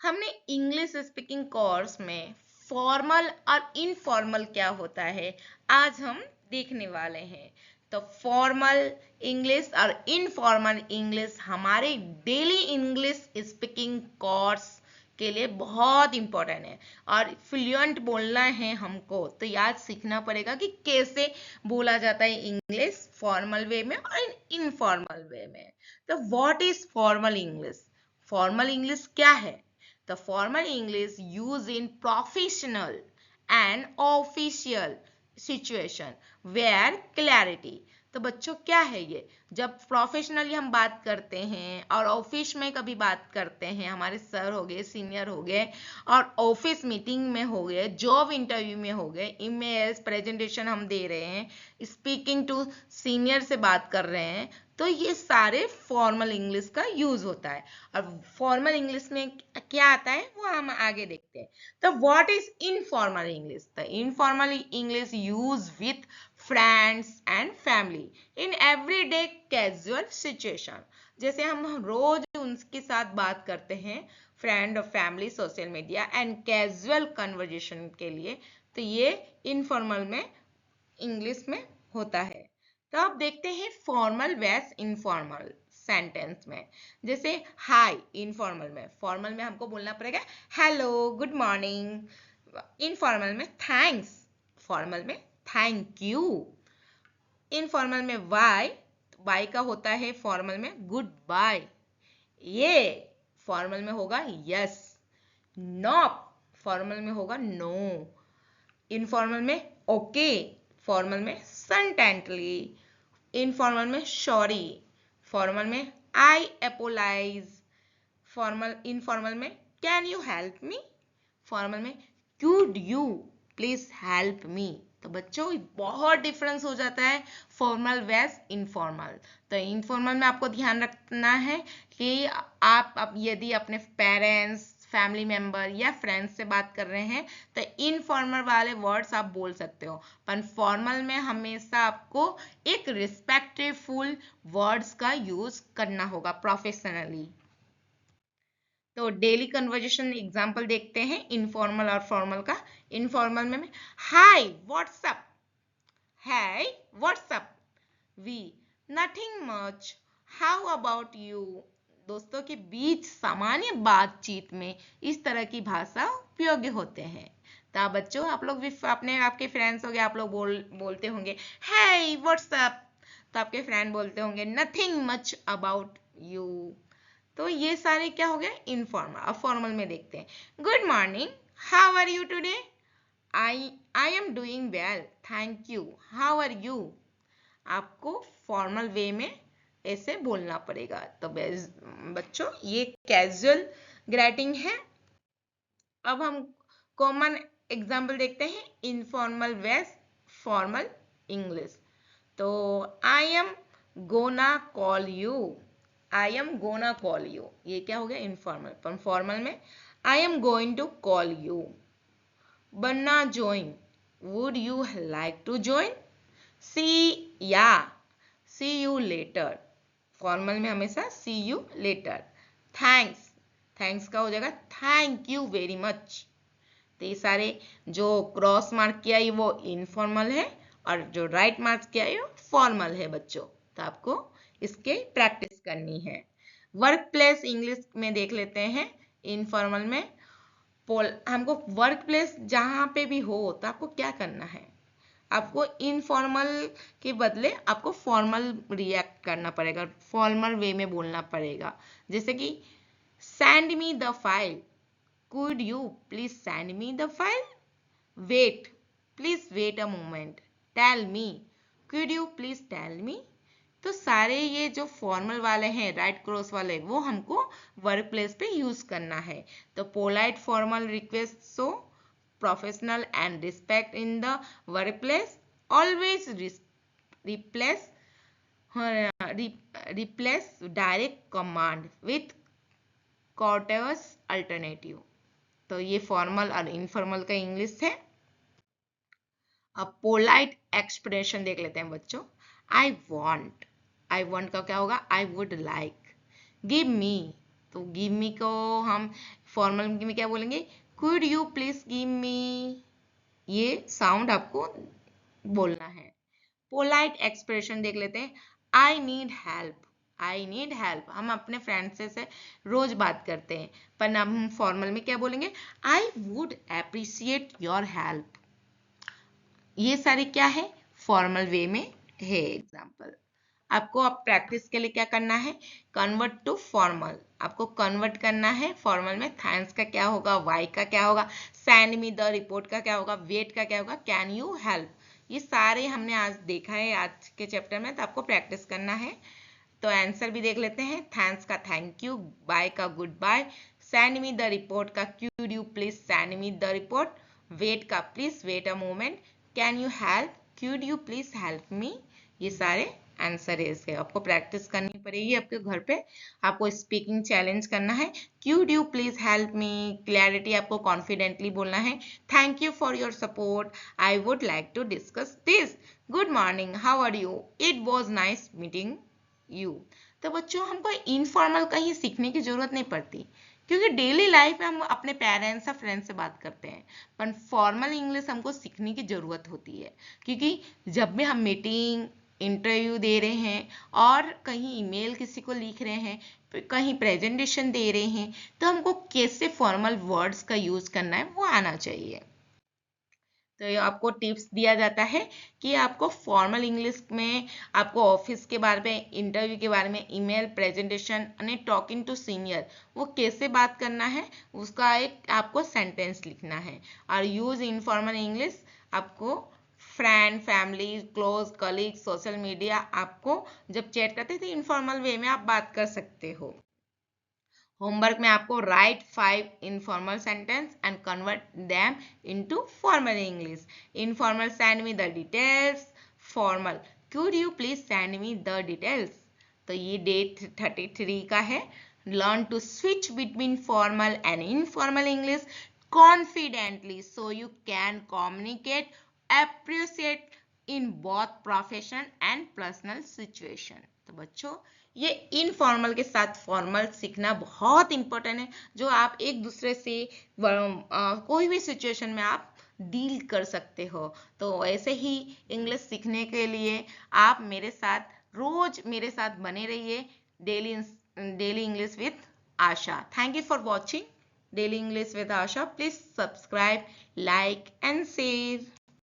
हमने English speaking course में formal और इनफॉर्मल क्या होता है आज हम देखने वाले हैं। तो फॉर्मल इंग्लिश और इनफॉर्मल इंग्लिश हमारे डेली इंग्लिश स्पीकिंग कोर्स के लिए बहुत इंपॉर्टेंट है और फ्लुएंट बोलना है हमको तो याद सीखना पड़ेगा कि कैसे बोला जाता है इंग्लिश फॉर्मल वे में और इनफॉर्मल वे में। तो what is formal English? Formal English क्या है? The formal English used in professional and official situation where clarity। तो बच्चों क्या है ये? जब प्रोफेशनली हम बात करते हैं और ऑफिस में कभी बात करते हैं, हमारे सर हो गए, सीनियर हो गए और ऑफिस मीटिंग में हो गए, जॉब इंटरव्यू में हो गए, ईमेल्स प्रेजेंटेशन हम दे रहे हैं, स्पीकिंग टू सीनियर से बात कर रहे हैं, तो ये सारे फॉर्मल इंग्लिश का यूज होता है। और फॉर्मल इंग्लिश में क्या आता है वो हम आगे देखते हैं। तो what is informal English? The informal English use with friends and family in everyday casual situation. जैसे हम रोज उनके साथ बात करते हैं, फ्रेंड और family, social media and casual conversation के लिए, तो ये इनफॉर्मल में इंग्लिश में होता है। तो अब देखते हैं फॉर्मल वर्सेस इनफॉर्मल सेंटेंस में। जैसे हाय इनफॉर्मल में, फॉर्मल में हमको बोलना पड़ेगा हेलो, गुड मॉर्निंग। इनफॉर्मल में थैंक्स, फॉर्मल में थैंक यू। इनफॉर्मल में वाई, वाई का होता है फॉर्मल में गुड बाय। ये फॉर्मल में होगा यस। नॉप फॉर्मल में होगा नो। इनफॉर्मल में ओके, फॉर्मल में सनटेंटली। इनफॉर्मल में सॉरी, फॉर्मल में आई अपोलाइज। फॉर्मल इनफॉर्मल में can you help me, formal में could you please help me. तो बच्चों बहुत डिफरेंस हो जाता है फॉर्मल वर्सेस इनफॉर्मल। तो इनफॉर्मल में आपको ध्यान रखना है कि आप यदि अपने पेरेंट्स, फैमिली मेंबर या फ्रेंड्स से बात कर रहे हैं तो इनफॉर्मल वाले वर्ड्स आप बोल सकते हो, पर फॉर्मल में हमेशा आपको एक रिस्पेक्टफुल वर्ड्स का यूज करना होगा प्रोफेशनली। तो डेली कन्वर्जेशन एग्जांपल देखते हैं इनफॉर्मल और फॉर्मल का। इनफॉर्मल में hi what's up, hi what's up. We nothing much, how about you. दोस्तों के बीच सामान्य बातचीत में इस तरह की भाषा उपयोगी होते हैं। तो बच्चों आप लोग भी अपने आपके फ्रेंड्स हो गए, आप लोग बोलते होंगे हाय व्हाट्सअप, तो आपके फ्रेंड बोलते होंगे नथिंग मच अबाउट यू। तो ये सारे क्या हो गए इनफॉर्मल। अब फॉर्मल में देखते हैं good morning, how are you today. I am doing well, thank you, how are you. आपको फॉर्मल वे में ऐसे बोलना पड़ेगा। तो बच्चों ये कैजुअल ग्रीटिंग है। अब हम कॉमन एग्जाम्पल देखते हैं इनफॉर्मल वेस फॉर्मल इंग्लिश। तो I am gonna call you, I am gonna call you, ये क्या हो गया इनफॉर्मल। पर फॉर्मल में I am going to call you. Wanna join, would you like to join. See ya see you later, formal में हमेशा see you later. Thanks, thanks का हो जाएगा थैंक यू वेरी मच। तो ये सारे जो क्रॉस मार्क किया है वो इनफॉर्मल है और जो राइट मार्क किया है वो फॉर्मल है बच्चों। तो आपको इसके प्रैक्टिस करनी है। वर्क प्लेस इंग्लिश में देख लेते हैं। इनफॉर्मल में हमको वर्क प्लेस जहां पे भी हो तो आपको क्या करना है, आपको इनफॉर्मल के बदले आपको फॉर्मल रिएक्ट करना पड़ेगा, फॉर्मल वे में बोलना पड़ेगा। जैसे कि send me the file, could you please send me the file. Wait, please wait a moment. Tell me, could you please tell me. तो सारे ये जो फॉर्मल वाले हैं राइट क्रॉस वाले वो हमको वर्क प्लेस पे यूज करना है। तो polite formal request so professional and respect in the work place. Always replace replace direct command with courteous alternative. तो ये फॉर्मल और इनफॉर्मल का इंग्लिश है। अब पोलाइट एक्सप्रेशन देख लेते हैं बच्चों। आई वॉन्ट, आई वॉन्ट का क्या होगा आई वुड लाइक। गिव मी, तो गिव मी को हम फॉर्मल में क्या बोलेंगे, could you please give me, ये साउंड आपको बोलना है। पोलाइट एक्सप्रेशन देख लेते हैं, I need help, I need help हम अपने फ्रेंड से रोज बात करते हैं, पर हम फॉर्मल में क्या बोलेंगे, I would appreciate your help. ये सारे क्या है, फॉर्मल वे में है एग्जाम्पल। आपको अब प्रैक्टिस के लिए क्या करना है, कन्वर्ट टू फॉर्मल, आपको कन्वर्ट करना है फॉर्मल में। थैंक्स का क्या होगा, वाई का क्या होगा, सेंड मी द रिपोर्ट का क्या होगा, वेट का क्या होगा, कैन यू हेल्प। ये सारे हमने आज देखा है आज के चैप्टर में, तो आपको प्रैक्टिस करना है। तो आंसर भी देख लेते हैं, थैंक्स का थैंक यू, बाय का goodbye, send me the report का could you please send me the report, wait का please wait a moment, can you help, could you please help me. ये सारे आंसर है इसके, आपको practice करनी पड़ेगी आपके घर पे। आपको स्पीकिंग चैलेंज करना है, could you please help me, clarity आपको कॉन्फिडेंटली बोलना है, thank you for your support, I would like to discuss this, good morning, how are you, it was nice meeting you. तो बच्चों हमको इनफॉर्मल कहीं सीखने की जरूरत नहीं पड़ती, क्योंकि डेली लाइफ में हम अपने पेरेंट्स या फ्रेंड से बात करते हैं, पर फॉर्मल इंग्लिश हमको सीखने की जरूरत होती है, क्योंकि जब भी हम मीटिंग इंटरव्यू दे रहे हैं और कहीं ईमेल किसी को लिख रहे हैं, कहीं प्रेजेंटेशन दे रहे हैं, तो हमको कैसे फॉर्मल वर्ड्स का यूज करना है वो आना चाहिए। तो ये आपको टिप्स दिया जाता है कि आपको फॉर्मल इंग्लिश में आपको ऑफिस के बारे में, इंटरव्यू के बारे में, ईमेल, प्रेजेंटेशन और टॉकिंग टू सीनियर वो कैसे बात करना है, उसका एक आपको सेंटेंस लिखना है। और यूज इनफॉर्मल इंग्लिश आपको friend, family, close colleague, social media, आपको जब चैट करते हैं तो इनफॉर्मल वे में आप बात कर सकते हो। होमवर्क में आपको write 5 informal sentence and convert them into formal English. Informal send me the details, formal could you please send me the details. तो ये डे 33 का है। Learn to switch between formal and informal English confidently so you can communicate, appreciate in both profession and personal situation। तो बच्चों ये informal के साथ formal सीखना बहुत इंपॉर्टेंट है, जो आप एक दूसरे से कोई भी सिचुएशन में आप डील कर सकते हो। तो ऐसे ही इंग्लिश सीखने के लिए आप मेरे साथ रोज मेरे साथ बने रहिए। Daily English with Asha. Thank you for watching Daily English with Asha. Please subscribe, like and share.